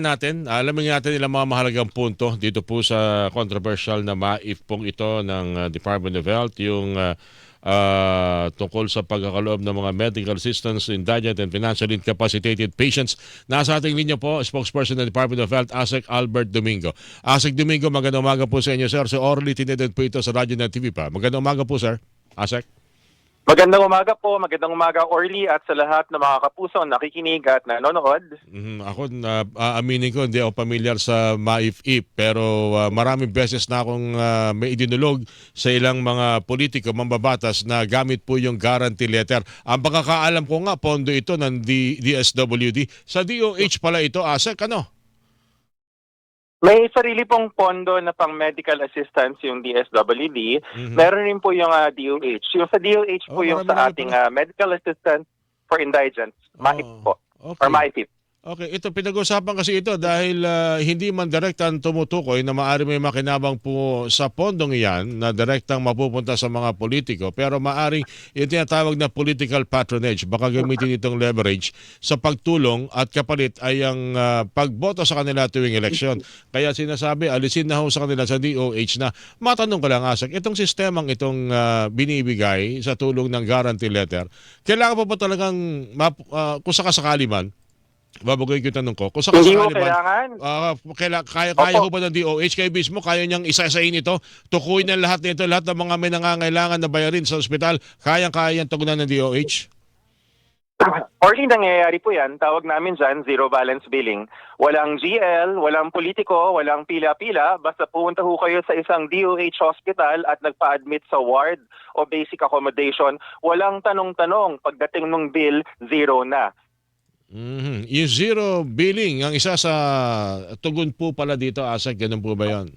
Alamin natin ilang mga mahalagang punto dito po sa controversial na MAIF pong ito ng Department of Health, yung tungkol sa pagkakaloob ng mga medical assistance, indigent and financially incapacitated patients. Nasa ating linya po, spokesperson ng Department of Health, ASEC Albert Domingo. ASEC Domingo, magandang umaga po sa inyo, sir. Si Orly tineded po ito sa radyo ng TV pa. Magandang umaga po, sir. ASEC. Magandang umaga po, magandang umaga Orly at sa lahat ng mga kapuso nakikinig at nanonood. Ako, aaminin ko, hindi ako pamilyar sa MAIF-IP, pero maraming beses na akong may idinulog sa ilang mga politiko, mambabatas na gamit po yung guarantee letter. Ang pagkakaalam ko nga, pondo ito ng DSWD. Sa DOH pala ito, ASEC, ano? May sarili pong pondo na pang medical assistance yung DSWD. Meron rin po yung DOH. Yung sa DOH po yung sa ating medical assistance for indigents. MAIF po. Okay. Or MAIF. Okay, ito pinag-usapan kasi ito dahil hindi man direktang tumutukoy na maaari may makinabang po sa pondong iyan na direktang mapupunta sa mga politiko, pero maaring yung tinatawag na political patronage, baka gamitin itong leverage sa pagtulong at kapalit ay ang pagboto sa kanila tuwing eleksyon. Kaya sinasabi, alisin na ho sa kanila sa DOH na matanong ko lang, Asek, itong sistemang itong binibigay sa tulong ng guarantee letter, kailangan pa ba talagang kung sakasakali man, babagoy ko yung tanong ko. Kung Hindi mo kailangan, kaya ho ba ng DOH? Kayo mismo, kaya niyang isa-isain ito? Tukuyin ng lahat nito, lahat ng mga may nangangailangan na bayarin sa ospital, kayang-kaya tugunan ng DOH? Orly, nangyayari po yan. Tawag namin dyan, zero balance billing. Walang GL, walang politiko, walang pila-pila. Basta pumunta ho kayo sa isang DOH hospital at nagpa-admit sa ward o basic accommodation. Walang tanong-tanong. Pagdating ng bill, zero na. Yung zero billing, ang isa sa tugon po pala dito, Asek, ganun po ba yan?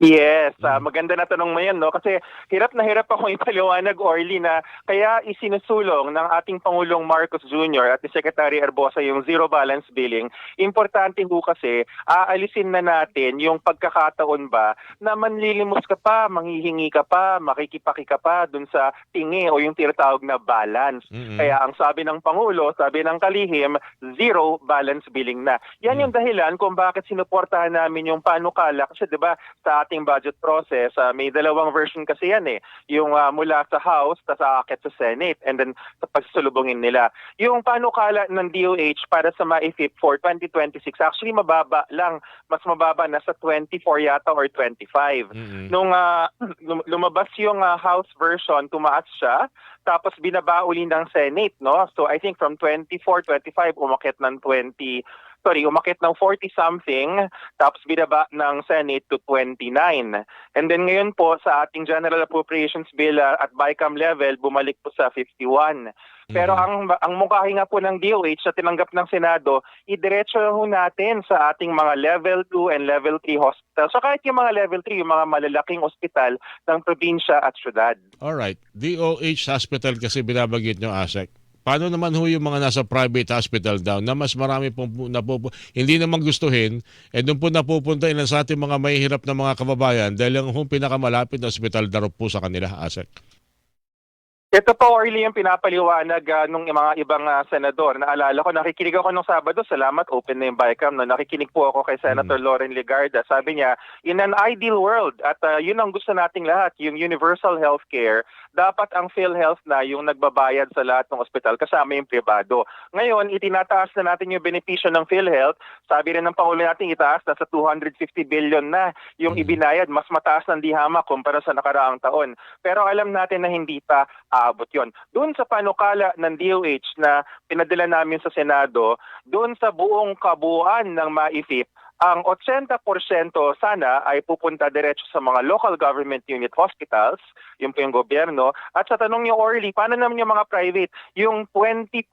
Yes, maganda na tanong mo yan, no? Kasi hirap na hirap akong ipaliwanag, Orly, na kaya isinusulong ng ating Pangulong Marcos Jr. at ni Secretary Erbosa yung zero balance billing. Importante ho kasi, aalisin na natin yung pagkakataon ba na manlilimos ka pa, manghihingi ka pa, makikipaki ka pa dun sa tingi o yung tinatawag na balance. Kaya ang sabi ng Pangulo, sabi ng kalihim, zero balance billing na. Yan yung dahilan kung bakit sinuportahan namin yung panukala. Kasi diba, sa ating budget process, may dalawang version kasi yan eh. Yung mula sa House, tas aakit sa Senate, and then sa pagsusulubungin nila. Yung panukala ng DOH para sa MAIF for 2026, actually mababa lang. Mas mababa na sa 24 yata or 25. Nung lumabas yung House version, tumaas siya, tapos binaba uli ng Senate, no? So I think from 24, 25, umakit ng 40-something, tapos binaba ng Senate to 29. And then ngayon po sa ating General Appropriations Bill at BICAM level, bumalik po sa 51. Pero ang mungkahi nga po ng DOH na tinanggap ng Senado, idiretso ho natin sa ating mga level 2 and level 3 hospital. So kahit yung mga level 3, yung mga malalaking ospital ng probinsya at syudad. Alright, DOH hospital kasi binabagit nyo, Asek. Paano naman ho yung mga nasa private hospital daw na mas marami pong hindi naman gustuhin, doon po napupunta ilan sa ating mga mahihirap na mga kababayan dahil ang pinakamalapit na hospital darop po sa kanila, Asek. Ito po, Orly, yung pinapaliwanag nung mga ibang senador. Naalala ko, nakikinig ako nung Sabado, salamat, open na yung BICAM. No? Nakikinig po ako kay Senator Loren Legarda. Sabi niya, in an ideal world, at yun ang gusto nating lahat, yung universal healthcare, dapat ang PhilHealth na yung nagbabayad sa lahat ng ospital kasama yung pribado. Ngayon, itinataas na natin yung benepisyo ng PhilHealth. Sabi rin ng Pangulo natin, itaas na sa 250 billion na yung ibinayad. Mas mataas ng dihama kumpara sa nakaraang taon. Pero alam natin na hindi pa aabot yun. Doon sa panukala ng DOH na pinadala namin sa Senado, doon sa buong kabuuan ng MAIF, ang 80% sana ay pupunta diretso sa mga local government unit hospitals, yung po yung gobyerno. At sa tanong niyo, Orly, paano naman yung mga private? Yung 20%.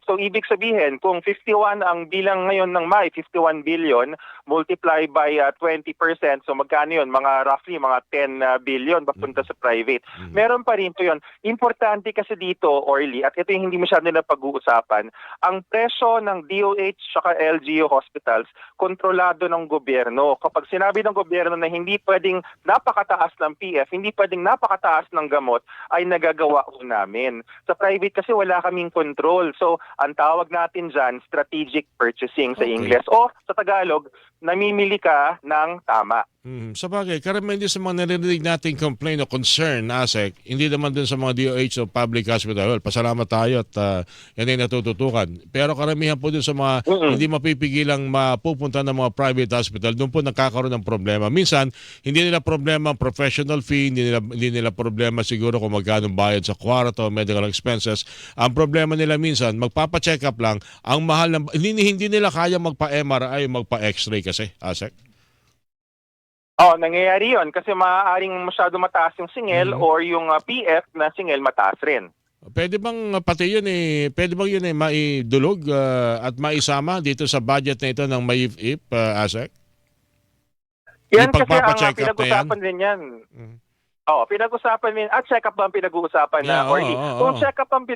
So ibig sabihin, kung 51 ang bilang ngayon ng MAI, 51 billion, multiply by 20%, so magkano yun? Mga roughly, mga 10 billion papunta sa private. Meron pa rin po yun. Importante kasi dito, Orly, at ito yung hindi masyado na pag-uusapan, ang presyo ng DOH at LGU hospitals, kontrolado planado ng gobyerno. Kapag sinabi ng gobyerno na hindi pwedeng napakataas ng PF, hindi pwedeng napakataas ng gamot, ay nagagawa ho namin. Sa private kasi wala kaming control. So, ang tawag natin dyan, strategic purchasing sa Okay. Ingles. O sa Tagalog, namimili ka ng tama. Sa bagay, karamihan din sa mga narinig nating complaint o concern, ASEC, hindi naman dun sa mga DOH o public hospital. Well, pasalamat tayo at yan ay natututukan. Pero karamihan po dun sa mga hindi mapipigilang mapupunta ng mga private hospital, doon po nagkakaroon ng problema. Minsan, hindi nila problema ang professional fee, hindi nila problema siguro kung magkano bayad sa kwarto, medical expenses. Ang problema nila minsan, magpapa-check up lang, ang mahal ng, hindi nila kaya magpa-MRI, magpa-X-ray kasi, ASEC. Nangyayari yun kasi maaaring masyado mataas yung singil or yung PF na singil mataas rin. Pwede bang pati yun pwede bang yun maidulog at maisama dito sa budget na ito ng MAIF, ASEC? Yan kasi ang Ipagpapacheck up na yan? pinag-usapan din yan. Pinag-usapan din. At check-up ba ang pinag-uusapan na, Orly? Kung check-up ang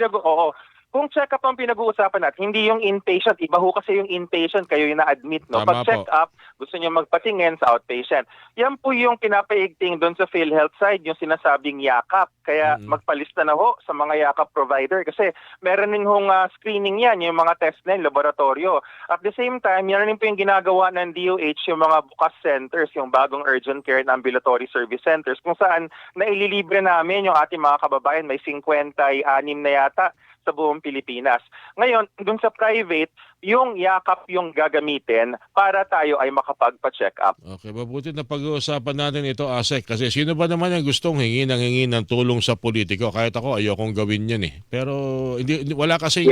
kung check-up ang pinag-uusapan natin, hindi yung inpatient. Iba ho kasi yung inpatient, kayo yung na-admit. No? Tama Pag check-up, gusto niyo magpatingin sa outpatient. Yan po yung pinapaigting doon sa PhilHealth side, yung sinasabing yakap. Kaya magpalista na ho sa mga yakap provider kasi meron din hong screening yan, yung mga test na yung laboratorio. At the same time, yan rin po yung ginagawa ng DOH, yung mga bukas centers, yung bagong urgent care and ambulatory service centers, kung saan naililibre namin yung ating mga kababayan, may 56 na yata sa buong Pilipinas. Ngayon, dun sa private, yung yakap yung gagamitin para tayo ay makapagpa-check up. Okay, mabuti na pag-uusapan natin ito, ASEC. Kasi sino ba naman ang gustong hingi ng tulong sa politiko? Kahit ako, ayokong gawin yan Pero wala kasing,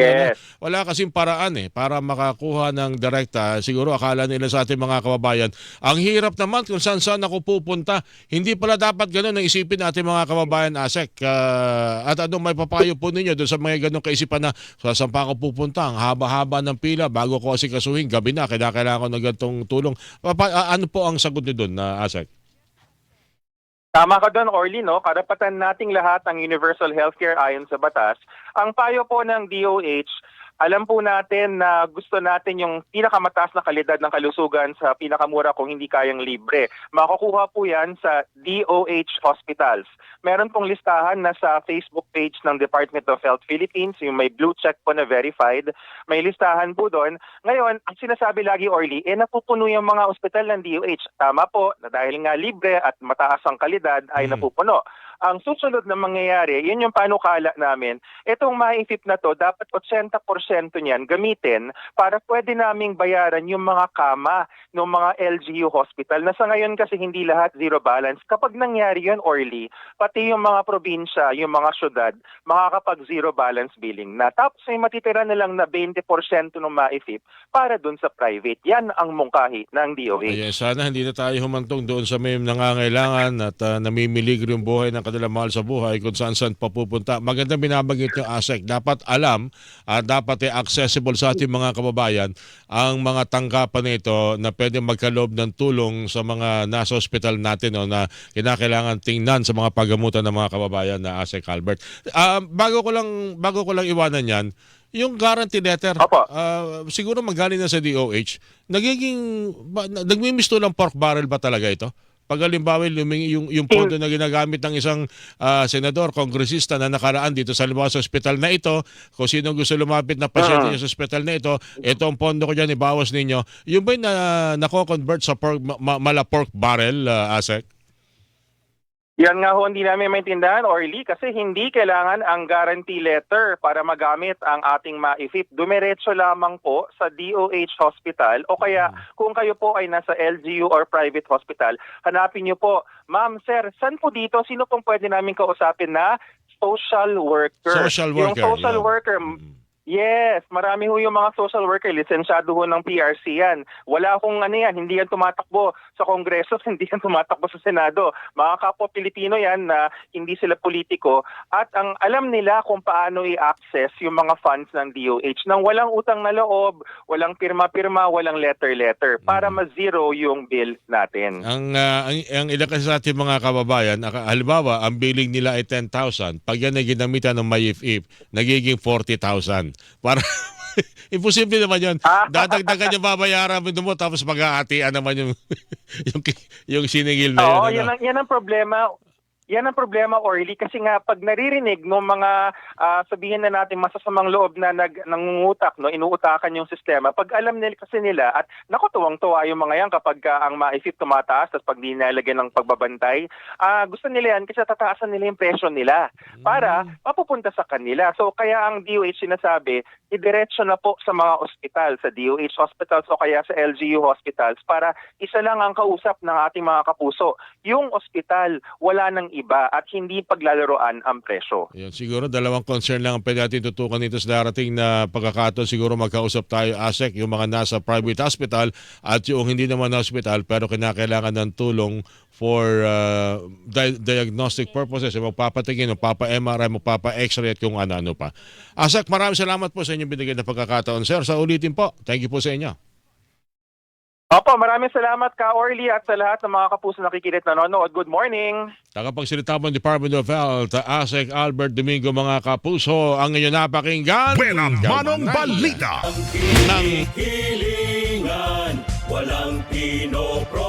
wala kasing paraan para makakuha ng direkta. Siguro akala nila sa ating mga kababayan, ang hirap naman kung saan ako pupunta. Hindi pala dapat ganun ang isipin natin mga kababayan, ASEC. At anong may papayo po ninyo doon sa mga ganung kaisipan na saan pa ako pupunta? Ang haba-haba ng pila bago ko asikasuhin, gabi na, kailangan ko ng ganitong tulong. Ano po ang sagot niyo doon, ASEC? Tama ka doon, Orly, no? Karapatan nating lahat ang universal healthcare ayon sa batas. Ang payo po ng DOH, alam po natin na gusto natin yung pinakamataas na kalidad ng kalusugan sa pinakamura kung hindi kayang libre. Makukuha po yan sa DOH hospitals. Meron pong listahan na sa Facebook page ng Department of Health Philippines, yung may blue check po na verified. May listahan po doon. Ngayon, ang sinasabi lagi, Orly, napupuno yung mga ospital ng DOH. Tama po, na dahil nga libre at mataas ang kalidad ay napupuno. Ang susunod na mangyayari, yun yung panukala namin, itong MAIF na to, dapat 80% niyan gamitin para pwede naming bayaran yung mga kama ng mga LGU hospital na sa ngayon kasi hindi lahat zero balance. Kapag nangyari yun, Orly, pati yung mga probinsya, yung mga syudad, makakapag zero balance billing na. Tapos may matitira na lang na 20% ng MAIF para dun sa private. Yan ang mungkahi ng DOH. Ayan, sana hindi na tayo humantong doon sa may nangangailangan at namimiligro yung buhay ng kanilang mahal sa buhay kung saan papupunta. Maganda binabanggit yung ASEC. Dapat alam at dapat accessible sa ating mga kababayan ang mga tanggapan nito na pwedeng magkaloob ng tulong sa mga nasa hospital natin na kinakailangan tingnan sa mga paggamutan ng mga kababayan na ASEC, Albert. Bago ko lang iwanan yan, yung guarantee letter, siguro magaling na sa DOH, nagmimisto lang pork barrel ba talaga ito? Pag halimbawa yung pondo na ginagamit ng isang senador, kongresista na nakaraan dito sa halimbawa sa ospital na ito, kung sino gusto lumapit na pasyente sa ospital na ito ang pondo ko dyan, ibawas ninyo. Yung ba nako-convert sa mala pork barrel, ASEC? Yan nga ho, hindi namin maintindihan, Orly, kasi hindi kailangan ang guarantee letter para magamit ang ating MAIF. Dumiretso lamang po sa DOH hospital o kaya kung kayo po ay nasa LGU or private hospital, hanapin niyo po, ma'am, sir, saan po dito? Sino pong pwede namin kausapin na social worker? Social worker. Yung social worker, yes, marami ho yung mga social worker, lisensyado ho ng PRC yan. Wala akong hindi yan tumatakbo sa Kongreso, hindi yan tumatakbo sa Senado. Mga kapwa Pilipino yan na hindi sila politiko at ang alam nila kung paano i-access yung mga funds ng DOH nang walang utang na loob, walang pirma-pirma, walang letter-letter para ma-zero yung bill natin. Ang ilan kasi sa ating mga kababayan, halimbawa, ang billing nila ay 10,000. Pag yan ay ginamitan ng MAIF, nagiging 40,000. Para Imposible naman yun. Ah. Dadagdagan yung babayaran mo tapos mag-aatian naman yung, yung, yung siningil na Oo, yun. Ano? yan ang problema. Yan ang problema, Orly, kasi nga pag naririnig ng mga sabihin na natin masasamang loob na nangungutak, no, inuutakan yung sistema, pag alam nila kasi nila at naku, tuwang-tuwa yung mga yan kapag ang maisip tumataas at pag di nalagyan ng pagbabantay, gusto nila yan kasi tataasan nila yung presyo nila para mapupunta sa kanila. So kaya ang DOH sinasabi, idiretso na po sa mga ospital, sa DOH hospitals o kaya sa LGU hospitals para isa lang ang kausap ng ating mga kapuso. Yung ospital, wala nang iba at hindi paglalaroan ang presyo. Yan, siguro dalawang concern lang ang pwede natin tutukan dito sa darating na pagkakataon. Siguro magkausap tayo, ASEC, yung mga nasa private hospital at yung hindi naman na hospital pero kinakailangan ng tulong for diagnostic purposes. Magpapatingin, magpapa-MRI, magpapa-X-ray at kung ano-ano pa. ASEC, maraming salamat po sa inyong binigay na pagkakataon, sir. Sa ulitin po, thank you po sa inyo. Opo, maraming salamat ka, Orly, at sa lahat ng mga kapuso nakikinig nanonood. Good morning! Tagapagsalita mo ng Department of Health, ASEC Albert Domingo, mga kapuso, ang inyong napakinggan. Buena Manong Balita. Ng Hilingan, walang pinopro